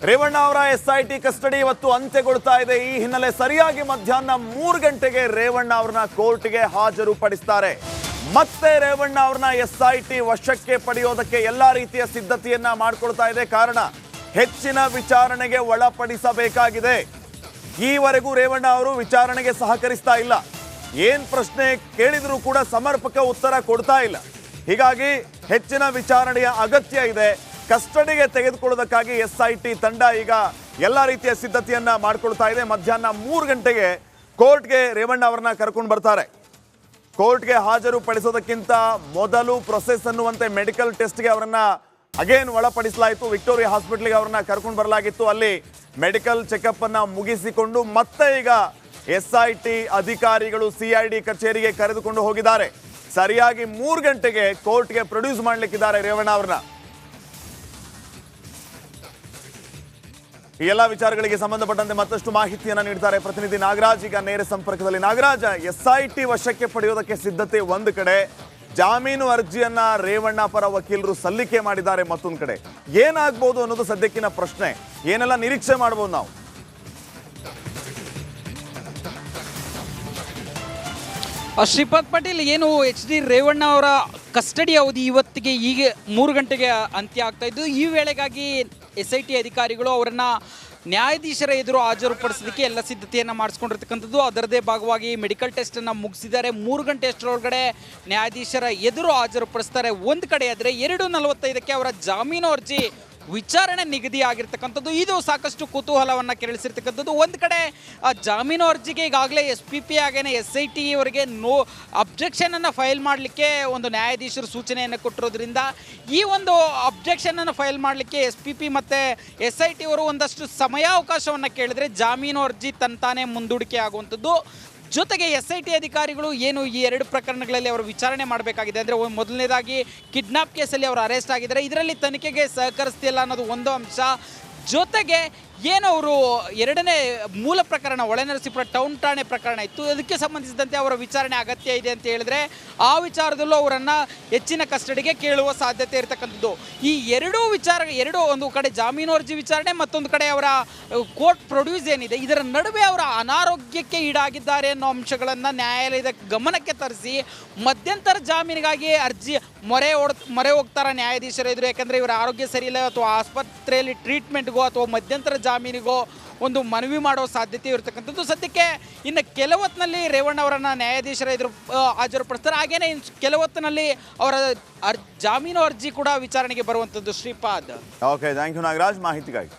ರೇವಣ್ಣ ಅವರ SIT custody ಇವತ್ತು ಅಂತ್ಯಗೊಳ್ತಾ ಇದೆ. ಈ ಹಿನ್ನೆಲೆ ಸರಿಯಾಗಿ ಮಧ್ಯಾಹ್ನ 3 ಗಂಟೆಗೆ ರೇವಣ್ಣ ಅವರನ್ನ ಕೋರ್ಟ್ಗೆ ಹಾಜರುಪಡಿಸ್ತಾರೆ. ಮತ್ತೆ ರೇವಣ್ಣ ಅವರನ್ನ SIT ವಶಕ್ಕೆ ಪಡೆಯೋದಕ್ಕೆ ಎಲ್ಲಾ ರೀತಿಯ ಸಿದ್ಧತೆಯನ್ನ ಮಾಡಿಕೊಳ್ತಾ ಇದೆ. ಕಾರಣ ಹೆಚ್ಚಿನ ವಿಚಾರಣೆಗೆ ಒಳಪಡಿಸಬೇಕಾಗಿದೆ. ಈವರೆಗೂ ರೇವಣ್ಣ ಅವರು ವಿಚಾರಣೆಗೆ ಸಹಕರಿಸ್ತಾ ಇಲ್ಲ. ಏನ್ ಪ್ರಶ್ನೆ ಕೇಳಿದ್ರು ಕೂಡ ಸಮರ್ಪಕ ಉತ್ತರ ಕೊಡ್ತಾ ಇಲ್ಲ. ಹೀಗಾಗಿ ಹೆಚ್ಚಿನ ವಿಚಾರಣೆಯ ಅಗತ್ಯ ಇದೆ. ಕಸ್ಟಡಿಗೆ ತೆಗೆದುಕೊಳ್ಳೋದಕ್ಕಾಗಿ SIT ತಂಡ ಈಗ ಎಲ್ಲ ರೀತಿಯ ಸಿದ್ಧತೆಯನ್ನ ಮಾಡಿಕೊಳ್ತಾ ಇದೆ. ಮಧ್ಯಾಹ್ನ 3 ಗಂಟೆಗೆ ಕೋರ್ಟ್ಗೆ ರೇವಣ್ಣ ಅವರನ್ನ ಕರ್ಕೊಂಡು ಬರ್ತಾರೆ. ಕೋರ್ಟ್ಗೆ ಹಾಜರುಪಡಿಸೋದಕ್ಕಿಂತ ಮೊದಲು ಪ್ರೊಸೆಸ್ ಅನ್ನುವಂತೆ ಮೆಡಿಕಲ್ ಟೆಸ್ಟ್ಗೆ ಅವರನ್ನ ಅಗೇನ್ ಒಳಪಡಿಸಲಾಯಿತು. ವಿಕ್ಟೋರಿಯಾ ಹಾಸ್ಪಿಟಲ್ಗೆ ಅವರನ್ನ ಕರ್ಕೊಂಡು ಬರಲಾಗಿತ್ತು. ಅಲ್ಲಿ ಮೆಡಿಕಲ್ ಚೆಕಪ್ ಅನ್ನ ಮುಗಿಸಿಕೊಂಡು ಮತ್ತೆ ಈಗ SIT ಅಧಿಕಾರಿಗಳು CID ಕಚೇರಿಗೆ ಕರೆದುಕೊಂಡು ಹೋಗಿದ್ದಾರೆ. ಸರಿಯಾಗಿ 3 ಗಂಟೆಗೆ ಕೋರ್ಟ್ಗೆ ಪ್ರೊಡ್ಯೂಸ್ ಮಾಡಲಿಕ್ಕಿದ್ದಾರೆ ರೇವಣ್ಣ ಅವರನ್ನ. ಈ ಎಲ್ಲ ವಿಚಾರಗಳಿಗೆ ಸಂಬಂಧಪಟ್ಟಂತೆ ಮತ್ತಷ್ಟು ಮಾಹಿತಿಯನ್ನು ನೀಡ್ತಾರೆ ಪ್ರತಿನಿಧಿ ನಾಗರಾಜ್. ಈಗ ನೇರ ಸಂಪರ್ಕದಲ್ಲಿ ನಾಗರಾಜ್, SIT ವಶಕ್ಕೆ ಪಡೆಯೋದಕ್ಕೆ ಸಿದ್ಧತೆ ಒಂದು ಕಡೆ, ಜಾಮೀನು ಅರ್ಜಿಯನ್ನ ರೇವಣ್ಣ ಪರ ವಕೀಲರು ಸಲ್ಲಿಕೆ ಮಾಡಿದ್ದಾರೆ ಮತ್ತೊಂದು ಕಡೆ. ಏನಾಗ್ಬೋದು ಅನ್ನೋದು ಸದ್ಯಕ್ಕಿನ ಪ್ರಶ್ನೆ. ಏನೆಲ್ಲ ನಿರೀಕ್ಷೆ ಮಾಡಬಹುದು ನಾವು? ಶ್ರೀಪಾದ್ ಪಾಟೀಲ್, ಏನು HD ರೇವಣ್ಣ ಅವರ ಕಸ್ಟಡಿ ಅವಧಿ ಇವತ್ತಿಗೆ ಈಗ 3 ಗಂಟೆಗೆ ಅಂತ್ಯ ಆಗ್ತಾ ಇದ್ದು, ಈ ವೇಳೆಗಾಗಿ SIT ಅಧಿಕಾರಿಗಳು ಅವರನ್ನು ನ್ಯಾಯಾಧೀಶರ ಎದುರು ಹಾಜರುಪಡಿಸೋದಕ್ಕೆ ಎಲ್ಲ ಸಿದ್ಧತೆಯನ್ನು ಮಾಡಿಸ್ಕೊಂಡಿರ್ತಕ್ಕಂಥದ್ದು. ಅದರದೇ ಭಾಗವಾಗಿ ಮೆಡಿಕಲ್ ಟೆಸ್ಟನ್ನು ಮುಗಿಸಿದ್ದಾರೆ. 3 ಗಂಟೆ ಅಷ್ಟರೊಳಗಡೆ ನ್ಯಾಯಾಧೀಶರ ಎದುರು ಹಾಜರುಪಡಿಸ್ತಾರೆ ಒಂದು ಕಡೆ. ಆದರೆ 2:45ಕ್ಕೆ ಅವರ ಜಾಮೀನು ಅರ್ಜಿ ವಿಚಾರಣೆ ನಿಗದಿ ಆಗಿರ್ತಕ್ಕಂಥದ್ದು. ಇದು ಸಾಕಷ್ಟು ಕುತೂಹಲವನ್ನು ಕೆರಳಿಸಿರ್ತಕ್ಕಂಥದ್ದು. ಒಂದು ಕಡೆ ಜಾಮೀನು ಅರ್ಜಿಗೆ ಈಗಾಗಲೇ SPP ಹಾಗೇನೆ SIT ಅವರಿಗೆ ಅಬ್ಜೆಕ್ಷನನ್ನು ಫೈಲ್ ಮಾಡಲಿಕ್ಕೆ ಒಂದು ನ್ಯಾಯಾಧೀಶರು ಸೂಚನೆಯನ್ನು ಕೊಟ್ಟಿರೋದ್ರಿಂದ ಈ ಒಂದು ಅಬ್ಜೆಕ್ಷನನ್ನು ಫೈಲ್ ಮಾಡಲಿಕ್ಕೆ SPP ಮತ್ತು SIT ಅವರು ಒಂದಷ್ಟು ಸಮಯಾವಕಾಶವನ್ನು ಕೇಳಿದ್ರೆ ಜಾಮೀನು ಅರ್ಜಿ ತಂತಾನೇ ಮುಂದೂಡಿಕೆ ಆಗುವಂಥದ್ದು. ಜೊತೆಗೆ SIT ಅಧಿಕಾರಿಗಳು ಏನು ಈ 2 ಪ್ರಕರಣಗಳಲ್ಲಿ ಅವರು ವಿಚಾರಣೆ ಮಾಡಬೇಕಾಗಿದೆ. ಅಂದರೆ ಮೊದಲನೇದಾಗಿ ಕಿಡ್ನಾಪ್ ಕೇಸಲ್ಲಿ ಅವರು ಅರೆಸ್ಟ್ ಆಗಿದ್ದಾರೆ. ಇದರಲ್ಲಿ ತನಿಖೆಗೆ ಸಹಕರಿಸ್ತಿಲ್ಲ ಅನ್ನೋದು ಒಂದು ಅಂಶ. ಜೊತೆಗೆ ಏನು ಅವರು 2ನೇ ಮೂಲ ಪ್ರಕರಣ ಹೊಳೆನರಸೀಪುರ ಟೌನ್ ಠಾಣೆ ಪ್ರಕರಣ ಇತ್ತು, ಅದಕ್ಕೆ ಸಂಬಂಧಿಸಿದಂತೆ ಅವರ ವಿಚಾರಣೆ ಅಗತ್ಯ ಇದೆ ಅಂತ ಹೇಳಿದ್ರೆ ಆ ವಿಚಾರದಲ್ಲೂ ಅವರನ್ನು ಹೆಚ್ಚಿನ ಕಸ್ಟಡಿಗೆ ಕೇಳುವ ಸಾಧ್ಯತೆ ಇರತಕ್ಕಂಥದ್ದು. ಈ ಎರಡು ಒಂದು ಕಡೆ ಜಾಮೀನು ಅರ್ಜಿ ವಿಚಾರಣೆ, ಮತ್ತೊಂದು ಕಡೆ ಅವರ ಕೋರ್ಟ್ ಪ್ರೊಡ್ಯೂಸ್ ಏನಿದೆ, ಇದರ ನಡುವೆ ಅವರ ಅನಾರೋಗ್ಯಕ್ಕೆ ಈಡಾಗಿದ್ದಾರೆ ಅನ್ನೋ ಅಂಶಗಳನ್ನು ನ್ಯಾಯಾಲಯದ ಗಮನಕ್ಕೆ ತರಿಸಿ ಮಧ್ಯಂತರ ಜಾಮೀನಿಗಾಗಿ ಅರ್ಜಿ ಮೊರೆ ಹೋಗ್ತಾರೆ ನ್ಯಾಯಾಧೀಶರ ಎದುರು. ಯಾಕಂದರೆ ಇವರ ಆರೋಗ್ಯ ಸರಿಯಿಲ್ಲ ಅಥವಾ ಆಸ್ಪತ್ರೆಯಲ್ಲಿ ಟ್ರೀಟ್ಮೆಂಟ್ಗೋ ಅಥವಾ ಮಧ್ಯಂತರ ಜಾಮೀನಿಗೋ ಒಂದು ಮನವಿ ಮಾಡೋ ಸಾಧ್ಯತೆ ಇರತಕ್ಕಂಥದ್ದು. ಸದ್ಯಕ್ಕೆ ಇನ್ನು ಕೆಲವೊತ್ತಿನಲ್ಲಿ ರೇವಣ್ಣ ಅವರನ್ನು ನ್ಯಾಯಾಧೀಶರ ಎದುರು ಹಾಜರುಪಡಿಸ್ತಾರೆ. ಹಾಗೇನೇ ಕೆಲವೊತ್ತಿನಲ್ಲಿ ಅವರ ಜಾಮೀನು ಅರ್ಜಿ ಕೂಡ ವಿಚಾರಣೆಗೆ ಬರುವಂಥದ್ದು. Shripad, okay, thank you Nagaraj ಮಾಹಿತಿಗಾಗಿ.